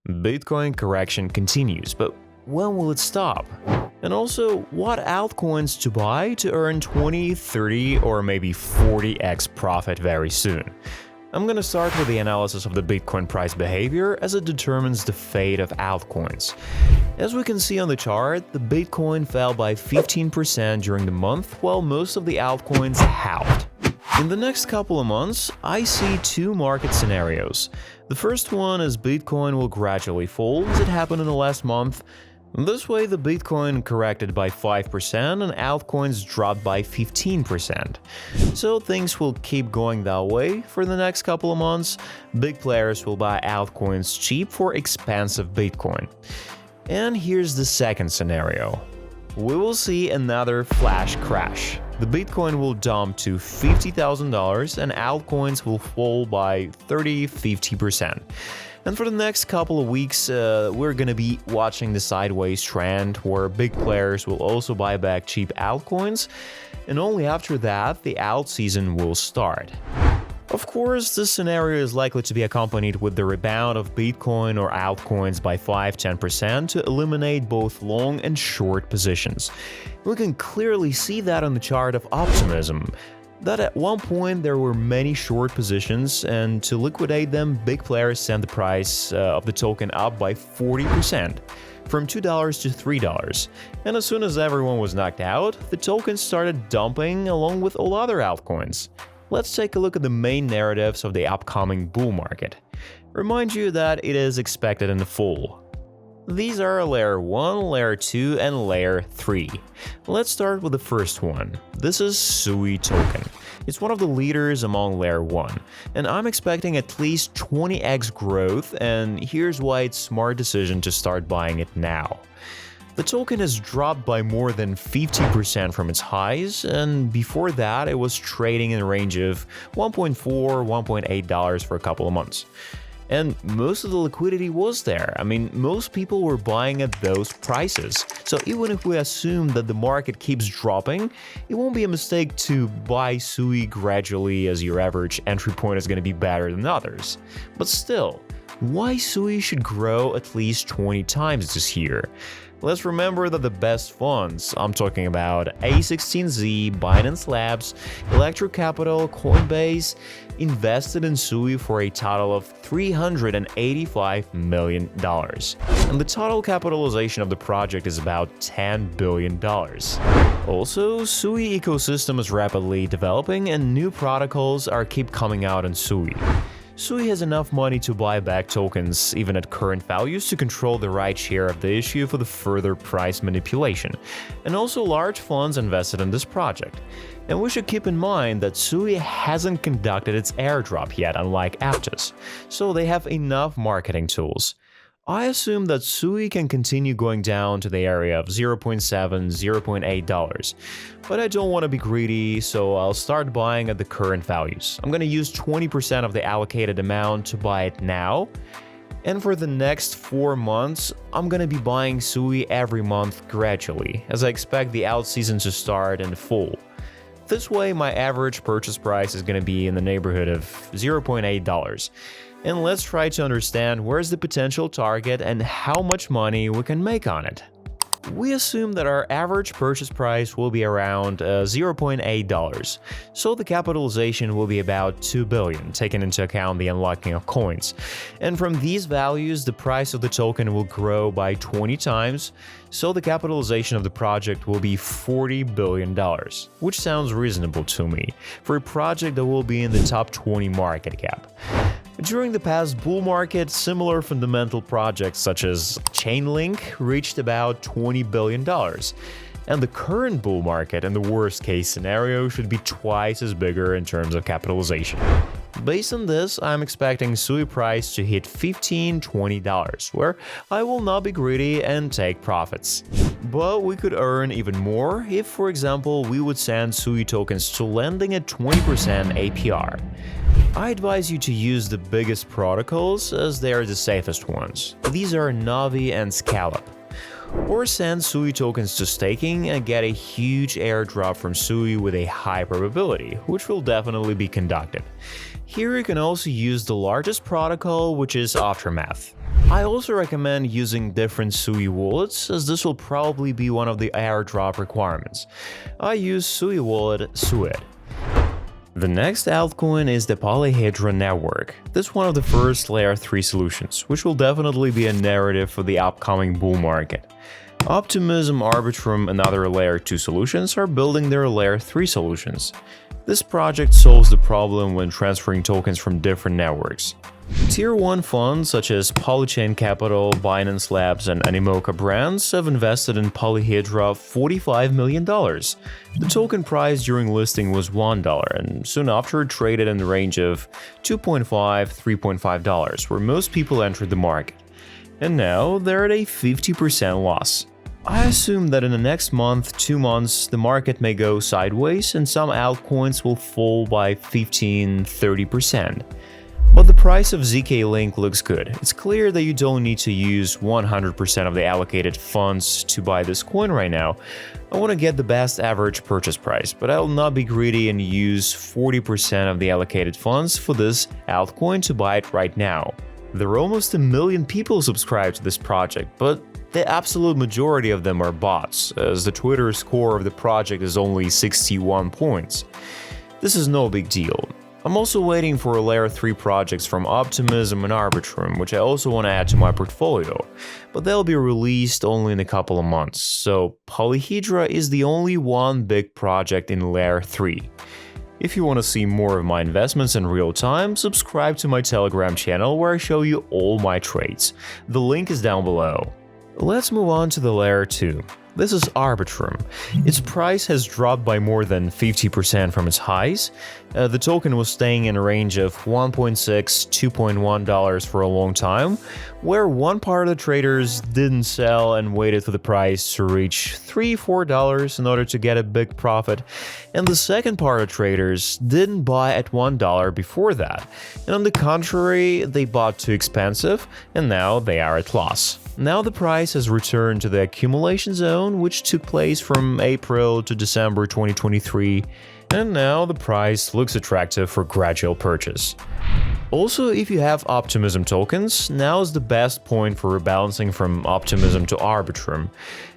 Bitcoin correction continues, but when will it stop? And also, what altcoins to buy to earn 20, 30, or maybe 40x profit very soon? I'm gonna start with the analysis of the Bitcoin price behavior as it determines the fate of altcoins. As we can see on the chart, the Bitcoin fell by 15% during the month, while most of the altcoins halved. In the next couple of months, I see two market scenarios. The first one is Bitcoin will gradually fall, as it happened in the last month. This way, the Bitcoin corrected by 5% and altcoins dropped by 15%. So things will keep going that way for the next couple of months. Big players will buy altcoins cheap for expensive Bitcoin. And here's the second scenario. We will see another flash crash. The Bitcoin will dump to $50,000 and altcoins will fall by 30–50%. And for the next couple of weeks, we're gonna be watching the sideways trend where big players will also buy back cheap altcoins, and only after that the alt season will start. Of course, this scenario is likely to be accompanied with the rebound of Bitcoin or altcoins by 5–10% to eliminate both long and short positions. We can clearly see that on the chart of optimism, that at one point there were many short positions, and to liquidate them, big players sent the price of the token up by 40%, from $2 to $3. And as soon as everyone was knocked out, the token started dumping along with all other altcoins. Let's take a look at the main narratives of the upcoming bull market. Remind you that it is expected in the fall. These are Layer 1, Layer 2, and Layer 3. Let's start with the first one. This is Sui token. It's one of the leaders among Layer 1, and I'm expecting at least 20x growth, and here's why it's a smart decision to start buying it now. The token has dropped by more than 50% from its highs, and before that it was trading in the range of $1.4–1.8 for a couple of months. And most of the liquidity was there. I mean, most people were buying at those prices. So even if we assume that the market keeps dropping, it won't be a mistake to buy Sui gradually, as your average entry point is going to be better than others. But still, why Sui should grow at least 20 times this year? Let's remember that the best funds, I'm talking about A16Z, Binance Labs, Electro Capital, Coinbase, invested in Sui for a total of $385 million. And the total capitalization of the project is about $10 billion. Also, Sui ecosystem is rapidly developing and new protocols keep coming out on Sui. Sui has enough money to buy back tokens, even at current values, to control the right share of the issue for the further price manipulation, and also large funds invested in this project. And we should keep in mind that Sui hasn't conducted its airdrop yet, unlike Aptos, so they have enough marketing tools. I assume that Sui can continue going down to the area of $0.7, $0.8, but I don't want to be greedy, so I'll start buying at the current values. I'm going to use 20% of the allocated amount to buy it now, and for the next 4 months, I'm going to be buying Sui every month gradually, as I expect the alt season to start in the fall. This way, my average purchase price is going to be in the neighborhood of $0.8. And let's try to understand where's the potential target and how much money we can make on it. We assume that our average purchase price will be around $0.8, so the capitalization will be about $2 billion, taking into account the unlocking of coins. And from these values, the price of the token will grow by 20 times, so the capitalization of the project will be $40 billion, which sounds reasonable to me, for a project that will be in the top 20 market cap. During the past bull market, similar fundamental projects such as zkLink reached about $20 billion, and the current bull market in the worst case scenario should be twice as bigger in terms of capitalization. Based on this, I'm expecting Sui price to hit $15–20, where I will not be greedy and take profits. But we could earn even more if, for example, we would send Sui tokens to lending at 20% APR. I advise you to use the biggest protocols as they are the safest ones. These are Navi and Scallop. Or send Sui tokens to staking and get a huge airdrop from Sui with a high probability, which will definitely be conducted. Here you can also use the largest protocol, which is Aftermath. I also recommend using different Sui wallets, as this will probably be one of the airdrop requirements. I use Sui wallet Suid. The next altcoin is the Polyhedra network. This is one of the first layer 3 solutions, which will definitely be a narrative for the upcoming bull market. Optimism, Arbitrum, and other layer 2 solutions are building their layer 3 solutions. This project solves the problem when transferring tokens from different networks. Tier 1 funds such as Polychain Capital, Binance Labs, and Animoca brands have invested in Polyhedra $45 million. The token price during listing was $1, and soon after traded in the range of $2.5–3.5, where most people entered the market. And now they're at a 50% loss. I assume that in the next month, 2 months, the market may go sideways and some altcoins will fall by 15–30%. But the price of zkLink looks good. It's clear that you don't need to use 100% of the allocated funds to buy this coin right now. I want to get the best average purchase price, but I will not be greedy and use 40% of the allocated funds for this altcoin to buy it right now. There are almost 1 million people subscribed to this project, but the absolute majority of them are bots, as the Twitter score of the project is only 61 points. This is no big deal. I'm also waiting for layer 3 projects from Optimism and Arbitrum, which I also want to add to my portfolio, but they'll be released only in a couple of months, so Polyhedra is the only one big project in layer 3. If you want to see more of my investments in real time, subscribe to my Telegram channel where I show you all my trades. The link is down below. Let's move on to the layer 2. This is Arbitrum. Its price has dropped by more than 50% from its highs. The token was staying in a range of $1.6–2.1 for a long time, where one part of the traders didn't sell and waited for the price to reach $3–4 in order to get a big profit, and the second part of traders didn't buy at $1 before that, and on the contrary, they bought too expensive, and now they are at loss. Now the price has returned to the accumulation zone, which took place from April to December 2023, and now the price looks attractive for gradual purchase. Also, if you have Optimism tokens, now is the best point for rebalancing from Optimism to Arbitrum.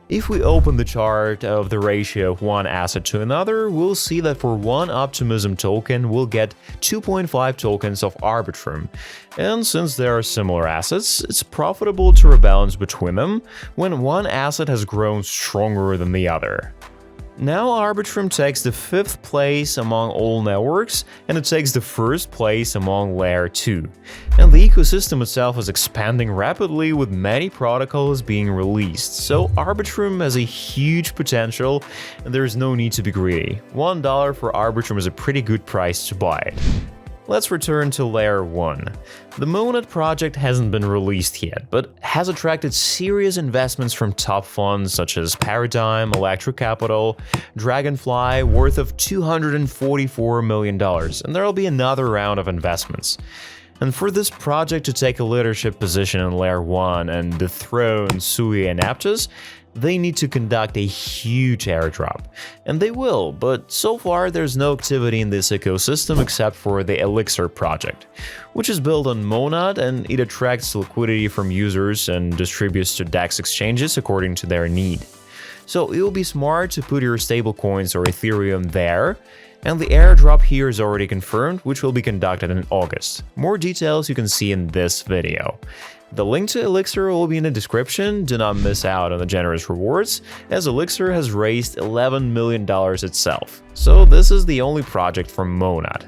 If we open the chart of the ratio of one asset to another, we'll see that for one Optimism token, we'll get 2.5 tokens of Arbitrum. And since they are similar assets, it's profitable to rebalance between them when one asset has grown stronger than the other. Now Arbitrum takes the 5th place among all networks, and it takes the 1st place among layer 2. And the ecosystem itself is expanding rapidly with many protocols being released, so Arbitrum has a huge potential and there is no need to be greedy. $1 for Arbitrum is a pretty good price to buy it. Let's return to layer 1. The Monad project hasn't been released yet, but has attracted serious investments from top funds such as Paradigm, Electro Capital, Dragonfly, worth of $244 million, and there'll be another round of investments. And for this project to take a leadership position in layer 1 and dethrone Sui and Arbitrum, they need to conduct a huge airdrop. And they will, but so far there's no activity in this ecosystem except for the Elixir project, which is built on Monad and it attracts liquidity from users and distributes to DEX exchanges according to their need. So it will be smart to put your stablecoins or Ethereum there, and the airdrop here is already confirmed, which will be conducted in August. More details you can see in this video. The link to Elixir will be in the description. Do not miss out on the generous rewards, as Elixir has raised $11 million itself. So this is the only project from Monad.